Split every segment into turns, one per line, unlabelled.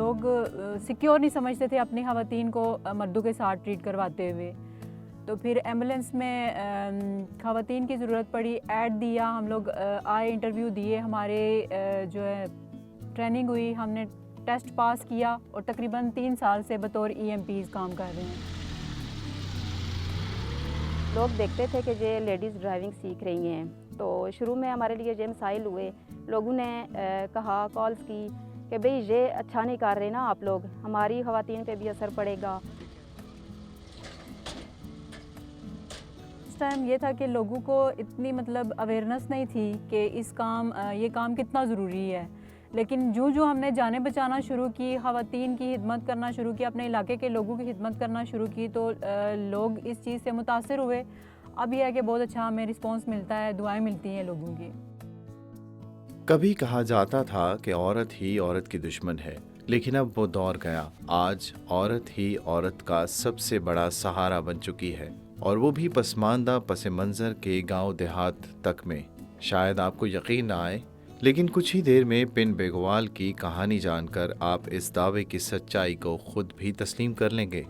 لوگ سیکیور نہیں سمجھتے تھے اپنی خواتین کو مردوں کے ساتھ ٹریٹ کرواتے ہوئے. تو پھر ایمبولینس میں خواتین کی ضرورت پڑی, ایڈ دیا, ہم لوگ آئے, انٹرویو دیے, ہمارے جو ہے ٹریننگ ہوئی, ہم نے ٹیسٹ پاس کیا اور تقریباً 3 سال سے بطور EMPs کام کر رہے ہیں.
لوگ دیکھتے تھے کہ یہ لیڈیز ڈرائیونگ سیکھ رہی ہیں, تو شروع میں ہمارے لیے یہ مسائل ہوئے. لوگوں نے کہا, کالز کی کہ بھئی یہ اچھا نہیں کر رہے نا آپ لوگ, ہماری خواتین پہ بھی اثر پڑے گا.
اس ٹائم یہ تھا کہ لوگوں کو اتنی اویئرنیس نہیں تھی کہ یہ کام کتنا ضروری ہے. لیکن جو ہم نے جانیں بچانا شروع کی, خواتین کی خدمت کرنا شروع کی, اپنے علاقے کے لوگوں کی خدمت کرنا شروع کی, تو لوگ اس چیز سے متاثر ہوئے. اب یہ ہے کہ بہت اچھا ہمیں رسپانس ملتا ہے, دعائیں ملتی ہیں لوگوں کی.
کبھی کہا جاتا تھا کہ عورت ہی عورت کی دشمن ہے, لیکن اب وہ دور گیا. آج عورت ہی عورت کا سب سے بڑا سہارا بن چکی ہے, اور وہ بھی پسماندہ پس منظر کے گاؤں دیہات تک میں. شاید آپ کو یقین نہ آئے, لیکن کچھ ہی دیر میں پن بیگوال کی کہانی جان کر آپ اس دعوے کی سچائی کو خود بھی تسلیم کر لیں گے.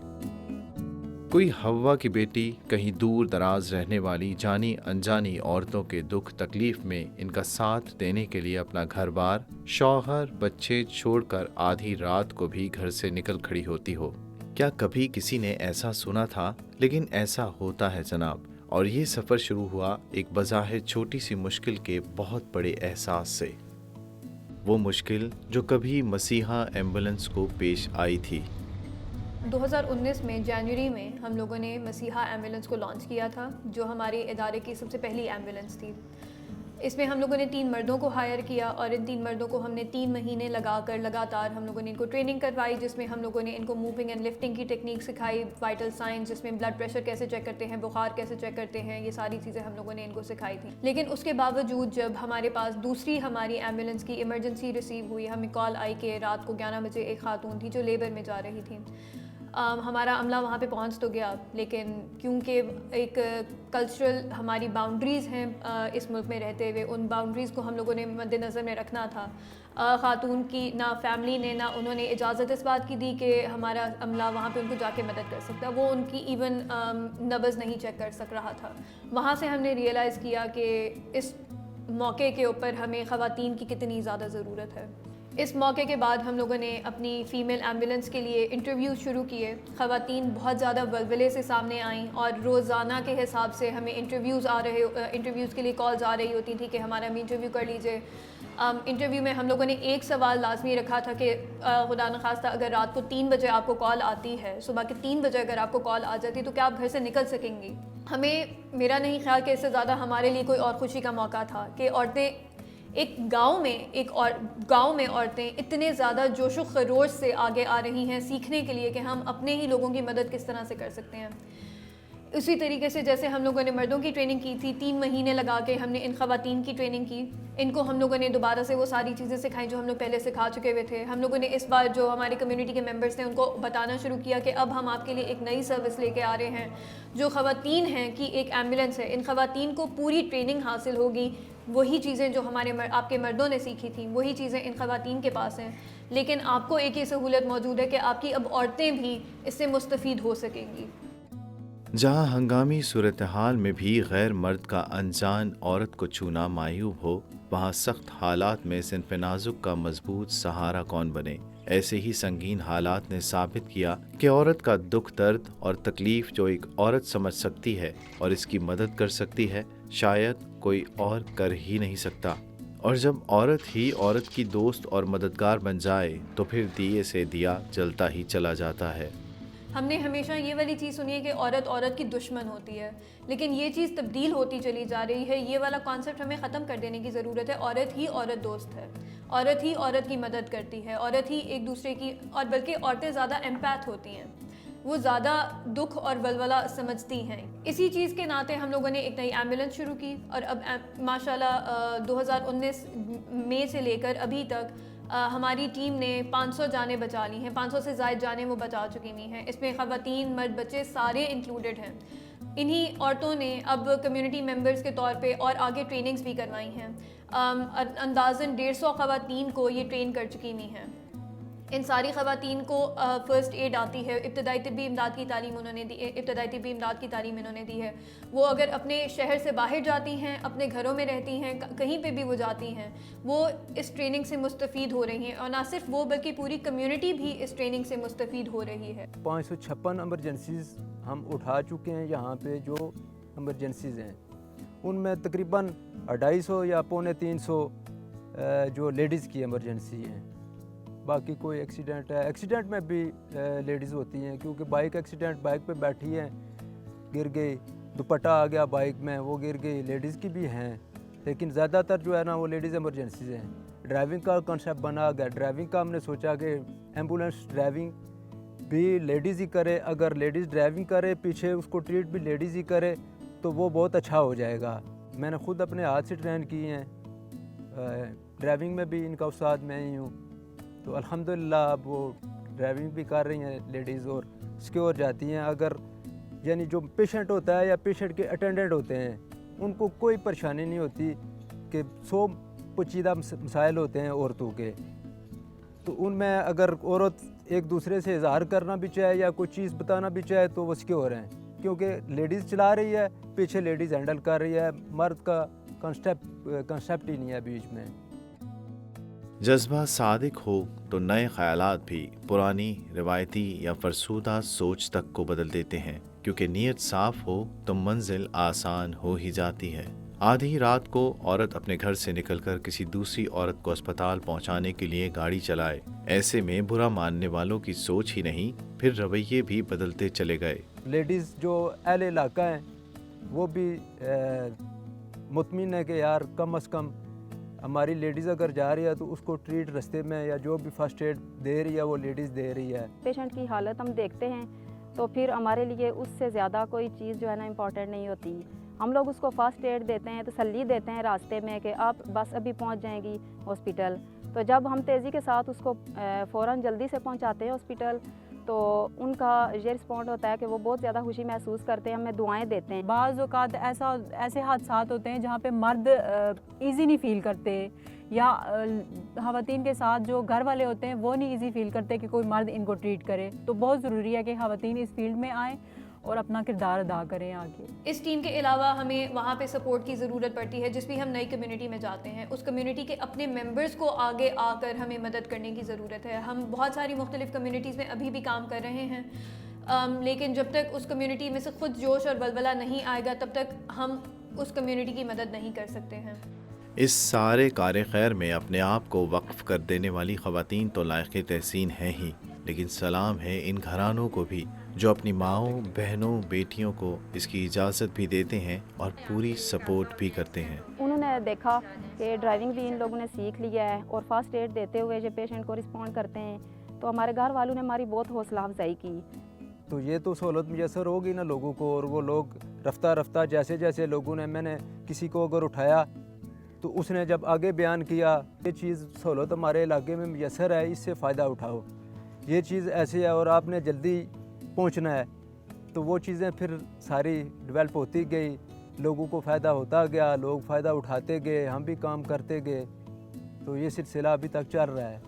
کوئی ہوا کی بیٹی, کہیں دور دراز رہنے والی جانی انجانی عورتوں کے دکھ تکلیف میں ان کا ساتھ دینے کے لیے اپنا گھر بار, شوہر, بچے چھوڑ کر آدھی رات کو بھی گھر سے نکل کھڑی ہوتی ہو. کیا کبھی کسی نے ایسا سنا تھا؟ لیکن ایسا ہوتا ہے جناب. اور یہ سفر شروع ہوا ایک بظاہر چھوٹی سی مشکل کے بہت بڑے احساس سے. وہ مشکل جو کبھی مسیحا ایمبولینس کو پیش آئی تھی.
2019 میں جنوری میں ہم لوگوں نے مسیحا ایمبولینس کو لانچ کیا تھا, جو ہمارے ادارے کی سب سے پہلی ایمبولینس تھی. اس میں ہم لوگوں نے 3 مردوں کو ہائر کیا, اور ان 3 مردوں کو ہم نے 3 مہینے لگا کر لگاتار ہم لوگوں نے ان کو ٹریننگ کروائی, جس میں ہم لوگوں نے ان کو موونگ اینڈ لفٹنگ کی ٹیکنیک سکھائی, وائٹل سائنس جس میں بلڈ پریشر کیسے چیک کرتے ہیں, بخار کیسے چیک کرتے ہیں, یہ ساری چیزیں ہم لوگوں نے ان کو سکھائی تھی. لیکن اس کے باوجود جب ہمارے پاس دوسری ہماری ایمبولینس کی ایمرجنسی ریسیو ہوئی, ہمیں کال آئی کہ رات کو 11 بجے ایک خاتون تھی جو لیبر میں جا رہی تھی. ہمارا عملہ وہاں پہ پہنچ تو گیا, لیکن کیونکہ ایک کلچرل ہماری باؤنڈریز ہیں اس ملک میں رہتے ہوئے, ان باؤنڈریز کو ہم لوگوں نے مد نظر میں رکھنا تھا. خاتون کی نہ فیملی نے نہ انہوں نے اجازت اس بات کی دی کہ ہمارا عملہ وہاں پہ ان کو جا کے مدد کر سکتا. وہ ان کی ایون نبض نہیں چیک کر سک رہا تھا. وہاں سے ہم نے ریئلائز کیا کہ اس موقع کے اوپر ہمیں خواتین کی کتنی زیادہ ضرورت ہے. اس موقع کے بعد ہم لوگوں نے اپنی فیمیل ایمبولینس کے لیے انٹرویوز شروع کیے. خواتین بہت زیادہ ولولے سے سامنے آئیں, اور روزانہ کے حساب سے ہمیں انٹرویوز کے لیے کالز آ رہی ہوتی تھی کہ ہمارا بھی انٹرویو کر لیجئے. انٹرویو میں ہم لوگوں نے ایک سوال لازمی رکھا تھا کہ خدا نخواستہ اگر رات کو 3 بجے آپ کو کال آتی ہے, صبح کے 3 بجے اگر آپ کو کال آ جاتی تو کیا آپ گھر سے نکل سکیں گی؟ میرا نہیں خیال کہ اس سے زیادہ ہمارے لیے کوئی اور خوشی کا موقع تھا کہ عورتیں ایک گاؤں میں عورتیں اتنے زیادہ جوش و خروش سے آگے آ رہی ہیں سیکھنے کے لیے کہ ہم اپنے ہی لوگوں کی مدد کس طرح سے کر سکتے ہیں. اسی طریقے سے جیسے ہم لوگوں نے مردوں کی ٹریننگ کی تھی, 3 مہینے لگا کے ہم نے ان خواتین کی ٹریننگ کی. ان کو ہم لوگوں نے دوبارہ سے وہ ساری چیزیں سکھائیں جو ہم لوگ پہلے سکھا چکے ہوئے تھے. ہم لوگوں نے اس بار جو ہماری کمیونٹی کے ممبرس تھے ان کو بتانا شروع کیا کہ اب ہم آپ کے لیے ایک نئی سروس لے کے آ رہے ہیں جو خواتین ہیں کہ ایک ایمبولینس ہے. ان خواتین کو پوری ٹریننگ حاصل ہوگی, وہی چیزیں جو آپ کے مردوں نے سیکھی تھیں وہی چیزیں ان خواتین کے پاس ہیں, لیکن آپ کو ایک یہ سہولت موجود ہے کہ آپ کی اب عورتیں بھی اس سے مستفید ہو سکیں گی.
جہاں ہنگامی صورتحال میں بھی غیر مرد کا انجان عورت کو چھونا معیوب ہو, وہاں سخت حالات میں صنف نازک کا مضبوط سہارا کون بنے. ایسے ہی سنگین حالات نے ثابت کیا کہ عورت کا دکھ درد اور تکلیف جو ایک عورت سمجھ سکتی ہے اور اس کی مدد کر سکتی ہے, شاید کوئی اور کر ہی نہیں سکتا. اور جب عورت ہی عورت کی دوست اور مددگار بن جائے تو پھر دیے سے دیا جلتا ہی چلا جاتا ہے.
ہم نے ہمیشہ یہ والی چیز سنی ہے کہ عورت کی دشمن ہوتی ہے, لیکن یہ چیز تبدیل ہوتی چلی جا رہی ہے. یہ والا کانسیپٹ ہمیں ختم کر دینے کی ضرورت ہے. عورت ہی عورت دوست ہے, عورت ہی عورت کی مدد کرتی ہے, عورت ہی ایک دوسرے کی, اور بلکہ عورتیں زیادہ ایمپیتھ ہوتی ہیں, وہ زیادہ دکھ اور ولولہ سمجھتی ہیں. اسی چیز کے ناطے ہم لوگوں نے ایک نئی ایمبولینس شروع کی, اور اب ماشاءاللہ 2019 مئی سے لے کر ابھی تک ہماری ٹیم نے 500 جانیں بچا لی ہیں. 500 سے زائد جانیں وہ بچا چکی ہوئی ہیں. اس میں خواتین, مرد, بچے سارے انکلوڈڈ ہیں. انہی عورتوں نے اب کمیونٹی ممبرز کے طور پہ اور آگے ٹریننگز بھی کروائی ہیں. اندازاً 150 خواتین کو یہ ٹرین کر چکی ہوئی ہیں. ان ساری خواتین کو فرسٹ ایڈ آتی ہے، ابتدائی طبی امداد کی تعلیم انہوں نے دی، ابتدائی طبی امداد کی تعلیم انہوں نے دی ہے۔ وہ اگر اپنے شہر سے باہر جاتی ہیں، اپنے گھروں میں رہتی ہیں، کہیں پہ بھی وہ جاتی ہیں، وہ اس ٹریننگ سے مستفید ہو رہی ہیں، اور نہ صرف وہ بلکہ پوری کمیونٹی بھی اس ٹریننگ سے مستفید ہو رہی ہے۔
556 ایمرجنسیز ہم اٹھا چکے ہیں یہاں پہ، جو ایمرجنسیز ہیں ان میں تقریباً 250 یا 250 جو لیڈیز کی ایمرجنسی ہیں، باقی کوئی ایکسیڈنٹ ہے، ایکسیڈنٹ میں بھی لیڈیز ہوتی ہیں، کیونکہ بائک ایکسیڈنٹ، بائک پہ بیٹھی ہیں، گر گئی، دوپٹہ آ گیا بائک میں، وہ گر گئی، لیڈیز کی بھی ہیں، لیکن زیادہ تر جو ہے نا وہ لیڈیز ایمرجنسیز ہیں۔ ڈرائیونگ کا کنسیپٹ بنا گیا، ڈرائیونگ کا ہم نے سوچا کہ ایمبولینس ڈرائیونگ بھی لیڈیز ہی کرے، اگر لیڈیز ڈرائیونگ کرے، پیچھے اس کو ٹریٹ بھی لیڈیز ہی کرے تو وہ بہت اچھا ہو جائے گا۔ میں نے خود اپنے ہاتھ سے ٹرین کی ہیں، ڈرائیونگ میں بھی ان کا استاد میں ہی ہوں، تو الحمدللہ اب وہ ڈرائیونگ بھی کر رہی ہیں لیڈیز اور سیکیور جاتی ہیں۔ اگر یعنی جو پیشنٹ ہوتا ہے یا پیشنٹ کے اٹینڈنٹ ہوتے ہیں ان کو کوئی پریشانی نہیں ہوتی، کہ 100 پیچیدہ مسائل ہوتے ہیں عورتوں کے، تو ان میں اگر عورت ایک دوسرے سے اظہار کرنا بھی چاہے یا کوئی چیز بتانا بھی چاہے تو وہ سیکیور ہیں، کیونکہ لیڈیز چلا رہی ہے، پیچھے لیڈیز ہینڈل کر رہی ہے، مرد کا کنسیپٹ ہی نہیں ہے بیچ میں۔
جذبہ صادق ہو تو نئے خیالات بھی پرانی روایتی یا فرسودہ سوچ تک کو بدل دیتے ہیں، کیونکہ نیت صاف ہو تو منزل آسان ہو ہی جاتی ہے۔ آدھی رات کو عورت اپنے گھر سے نکل کر کسی دوسری عورت کو اسپتال پہنچانے کے لیے گاڑی چلائے، ایسے میں برا ماننے والوں کی سوچ ہی نہیں، پھر رویے بھی بدلتے چلے گئے۔
لیڈیز جو اہل علاقہ ہیں وہ بھی مطمئن ہے کہ یار کم از کم ہماری لیڈیز اگر جا رہی ہے تو اس کو ٹریٹ رستے میں یا جو بھی فرسٹ ایڈ دے رہی ہے وہ لیڈیز دے رہی ہے۔
پیشنٹ کی حالت ہم دیکھتے ہیں تو پھر ہمارے لیے اس سے زیادہ کوئی چیز جو ہے نا امپورٹنٹ نہیں ہوتی۔ ہم لوگ اس کو فرسٹ ایڈ دیتے ہیں، تسلی دیتے ہیں راستے میں کہ آپ بس ابھی پہنچ جائیں گی ہاسپٹل، تو جب ہم تیزی کے ساتھ اس کو فوراً جلدی سے پہنچاتے ہیں ہاسپٹل تو ان کا یہ رسپونڈ ہوتا ہے کہ وہ بہت زیادہ خوشی محسوس کرتے ہیں، ہمیں دعائیں دیتے ہیں۔
بعض اوقات ایسے حادثات ہوتے ہیں جہاں پہ مرد ایزی نہیں فیل کرتے، یا خواتین کے ساتھ جو گھر والے ہوتے ہیں وہ نہیں ایزی فیل کرتے کہ کوئی مرد ان کو ٹریٹ کرے، تو بہت ضروری ہے کہ خواتین اس فیلڈ میں آئیں اور اپنا کردار ادا کریں آگے۔
اس ٹیم کے علاوہ ہمیں وہاں پہ سپورٹ کی ضرورت پڑتی ہے، جس بھی ہم نئی کمیونٹی میں جاتے ہیں اس کمیونٹی کے اپنے ممبرز کو آگے آ کر ہمیں مدد کرنے کی ضرورت ہے۔ ہم بہت ساری مختلف کمیونٹیز میں ابھی بھی کام کر رہے ہیں، لیکن جب تک اس کمیونٹی میں سے خود جوش اور ولولہ نہیں آئے گا تب تک ہم اس کمیونٹی کی مدد نہیں کر سکتے ہیں۔
اس سارے کار خیر میں اپنے آپ کو وقف کر دینے والی خواتین تو لائق تحسین ہیں ہی، لیکن سلام ہے ان گھرانوں کو بھی جو اپنی ماؤں، بہنوں، بیٹیوں کو اس کی اجازت بھی دیتے ہیں اور پوری سپورٹ بھی کرتے ہیں۔
انہوں نے دیکھا کہ ڈرائیونگ بھی ان لوگوں نے سیکھ لیا ہے اور فرسٹ ایڈ دیتے ہوئے جو پیشنٹ کو رسپونڈ کرتے ہیں، تو ہمارے گھر والوں نے ہماری بہت حوصلہ افزائی کی۔
تو یہ تو سہولت میسر ہوگی نا لوگوں کو، اور وہ لوگ رفتہ رفتہ جیسے جیسے لوگوں نے، میں نے کسی کو اگر اٹھایا تو اس نے جب آگے بیان کیا یہ چیز سہولت ہمارے علاقے میں میسر ہے، اس سے فائدہ اٹھاؤ، یہ چیز ایسے ہے اور آپ نے جلدی پہنچنا ہے، تو وہ چیزیں پھر ساری ڈیولپ ہوتی گئی، لوگوں کو فائدہ ہوتا گیا، لوگ فائدہ اٹھاتے گئے، ہم بھی کام کرتے گئے، تو یہ سلسلہ ابھی تک چل رہا ہے۔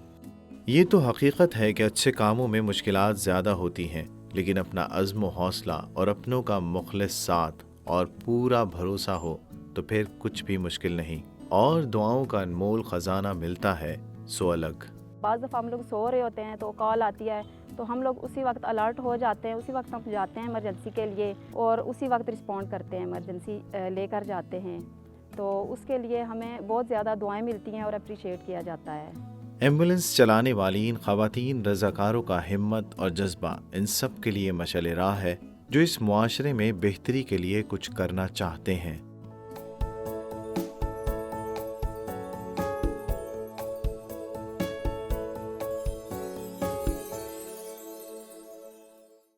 یہ تو حقیقت ہے کہ اچھے کاموں میں مشکلات زیادہ ہوتی ہیں، لیکن اپنا عزم و حوصلہ اور اپنوں کا مخلص ساتھ اور پورا بھروسہ ہو تو پھر کچھ بھی مشکل نہیں، اور دعاؤں کا انمول خزانہ ملتا ہے سو الگ۔
بعض دفعہ ہم لوگ سو رہے ہوتے ہیں تو کال آتی ہے تو ہم لوگ اسی وقت الرٹ ہو جاتے ہیں، اسی وقت ہم جاتے ہیں ایمرجنسی کے لیے اور اسی وقت رسپونڈ کرتے ہیں، ایمرجنسی لے کر جاتے ہیں، تو اس کے لیے ہمیں بہت زیادہ دعائیں ملتی ہیں اور اپریشیٹ کیا جاتا ہے۔
ایمبولینس چلانے والی ان خواتین رضاکاروں کا ہمت اور جذبہ ان سب کے لیے مشعل راہ ہے جو اس معاشرے میں بہتری کے لیے کچھ کرنا چاہتے ہیں۔